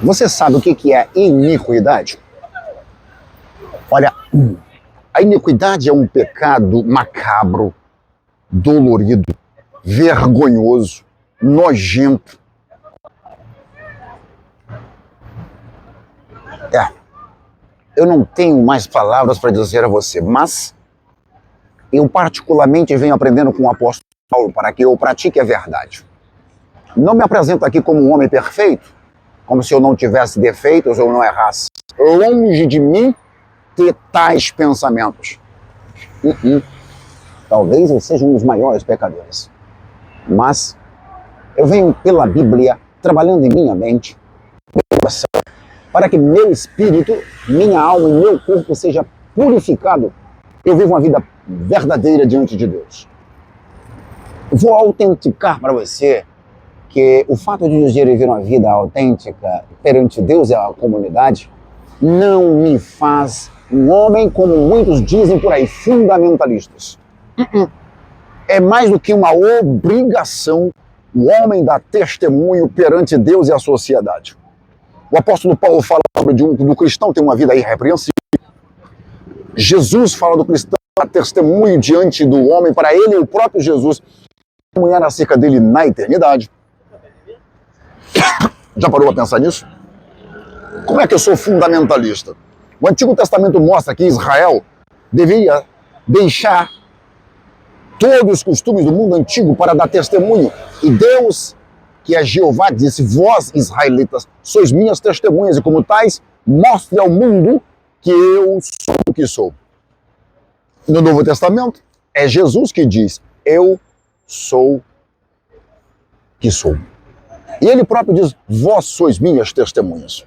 Você sabe o que é iniquidade? Olha, a iniquidade é um pecado macabro, dolorido, vergonhoso, nojento. Eu não tenho mais palavras para dizer a você, mas eu particularmente venho aprendendo com o apóstolo Paulo para que eu pratique a verdade. Não me apresento aqui como um homem perfeito, como se eu não tivesse defeitos ou não errasse. Longe de mim ter tais pensamentos. Talvez eu seja um dos maiores pecadores. Mas eu venho pela Bíblia, trabalhando em minha mente, para que meu espírito, minha alma e meu corpo seja purificado. Eu vivo uma vida verdadeira diante de Deus. Vou autenticar para você que o fato de dizer viver uma vida autêntica perante Deus e a comunidade não me faz um homem, como muitos dizem por aí, fundamentalistas. É mais do que uma obrigação o homem dar testemunho perante Deus e a sociedade. O apóstolo Paulo fala do cristão ter uma vida irrepreensível. Jesus fala do cristão dar testemunho diante do homem, para ele o próprio Jesus testemunhar acerca dele na eternidade. Já parou a pensar nisso? Como é que eu sou fundamentalista? O Antigo Testamento mostra que Israel deveria deixar todos os costumes do mundo antigo para dar testemunho. E Deus, que é Jeová, disse: vós, israelitas, sois minhas testemunhas, e como tais, mostre ao mundo que eu sou o que sou. No Novo Testamento, é Jesus que diz: eu sou que sou. E ele próprio diz: vós sois minhas testemunhas.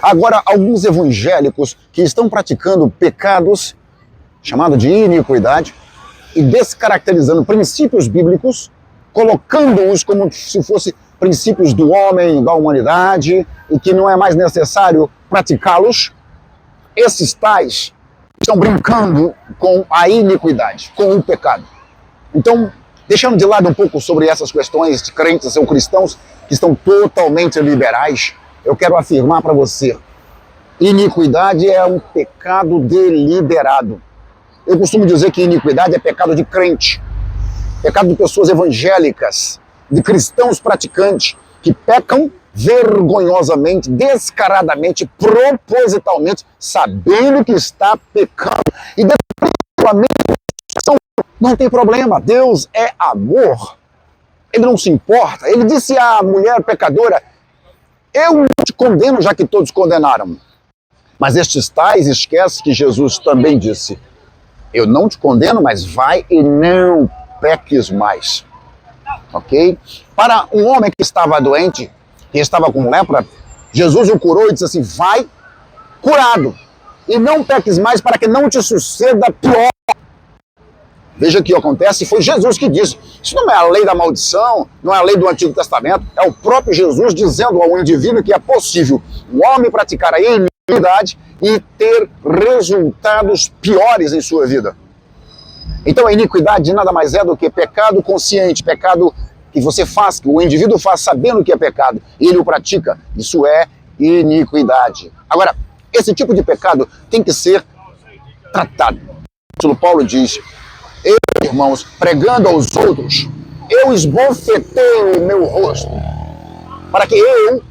Agora, alguns evangélicos que estão praticando pecados, chamado de iniquidade, e descaracterizando princípios bíblicos, colocando-os como se fossem princípios do homem, da humanidade, e que não é mais necessário praticá-los, esses tais estão brincando com a iniquidade, com o pecado. Então, deixando de lado um pouco sobre essas questões de crentes ou cristãos que estão totalmente liberais, eu quero afirmar para você: iniquidade é um pecado deliberado. Eu costumo dizer que iniquidade é pecado de crente, pecado de pessoas evangélicas, de cristãos praticantes, que pecam vergonhosamente, descaradamente, propositalmente, sabendo que está pecando. E não tem problema, Deus é amor. Ele não se importa. Ele disse à mulher pecadora: eu não te condeno, já que todos condenaram. Mas estes tais esquecem que Jesus também disse: eu não te condeno, mas vai e não peques mais. Ok? Para um homem que estava doente, que estava com lepra, Jesus o curou e disse assim: vai curado e não peques mais, para que não te suceda pior. Veja o que acontece, foi Jesus que disse. Isso não é a lei da maldição, não é a lei do Antigo Testamento, é o próprio Jesus dizendo ao indivíduo que é possível o homem praticar a iniquidade e ter resultados piores em sua vida. Então a iniquidade nada mais é do que pecado consciente, pecado que você faz, que o indivíduo faz sabendo que é pecado, e ele o pratica. Isso é iniquidade. Agora, esse tipo de pecado tem que ser tratado. O apóstolo Paulo diz: eu, irmãos, pregando aos outros, eu esbofetei o meu rosto, para que eu,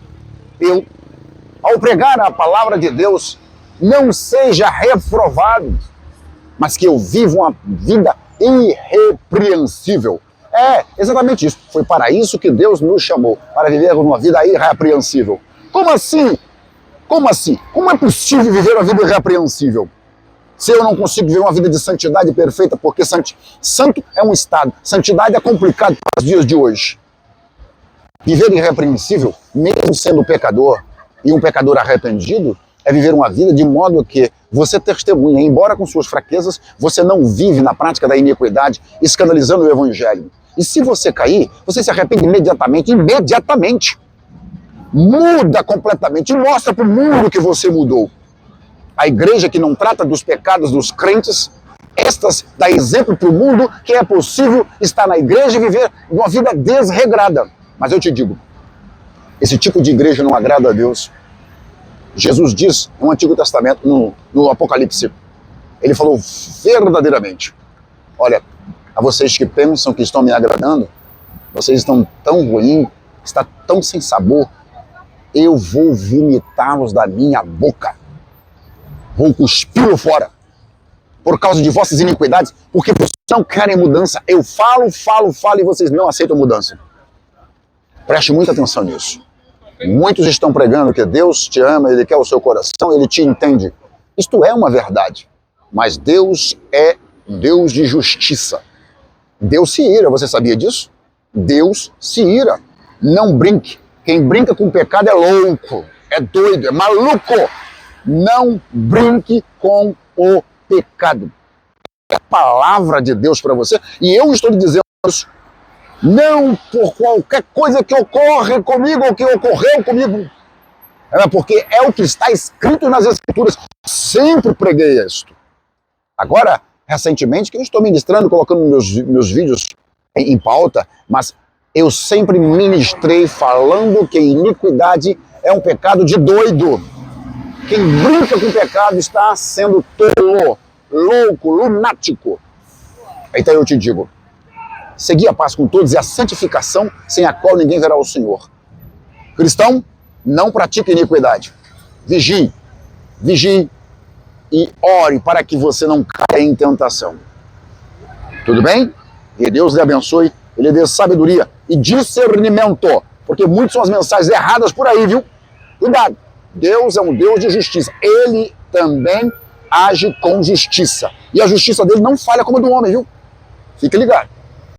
ao pregar a palavra de Deus, não seja reprovado, mas que eu viva uma vida irrepreensível. É exatamente isso. Foi para isso que Deus nos chamou, para viver uma vida irrepreensível. Como assim? Como assim? Como é possível viver uma vida irrepreensível? Se eu não consigo viver uma vida de santidade perfeita, porque santo é um estado, santidade é complicado para os dias de hoje. Viver irrepreensível, mesmo sendo pecador, e um pecador arrependido, é viver uma vida de modo que você testemunha, embora com suas fraquezas, você não vive na prática da iniquidade, escandalizando o evangelho. E se você cair, você se arrepende imediatamente. Muda completamente e mostra para o mundo que você mudou. A igreja que não trata dos pecados dos crentes, estas dá exemplo para o mundo que é possível estar na igreja e viver uma vida desregrada. Mas eu te digo, Esse tipo de igreja não agrada a Deus. Jesus diz no Antigo Testamento, no Apocalipse, ele falou verdadeiramente: olha, a vocês que pensam que estão me agradando, vocês estão tão ruins, está tão sem sabor, eu vou vomitá-los da minha boca. Vou cuspi-lo fora. Por causa de vossas iniquidades, porque vocês não querem mudança. Eu falo e vocês não aceitam mudança. Preste muita atenção nisso. Muitos estão pregando que Deus te ama, Ele quer o seu coração, Ele te entende. Isto é uma verdade. Mas Deus é Deus de justiça. Deus se ira, você sabia disso? Deus se ira. Não brinque. Quem brinca com o pecado é louco, é doido, é maluco. Não brinque com o pecado. É a palavra de Deus para você. E eu estou lhe dizendo isso. Não por qualquer coisa que ocorre comigo ou que ocorreu comigo. É porque é o que está escrito nas Escrituras. Sempre preguei isto. Agora, recentemente, que eu estou ministrando, colocando meus vídeos em pauta, mas eu sempre ministrei falando que iniquidade é um pecado de doido. Quem brinca com o pecado está sendo tolo, louco, lunático. Então eu te digo, segui a paz com todos e a santificação, sem a qual ninguém verá o Senhor. Cristão, não pratique iniquidade. Vigie e ore para que você não caia em tentação. Tudo bem? Que Deus lhe abençoe, Ele dê sabedoria e discernimento, porque muitas são as mensagens erradas por aí, viu? Cuidado. Deus é um Deus de justiça. Ele também age com justiça. E a justiça dele não falha como a do homem, viu? Fique ligado.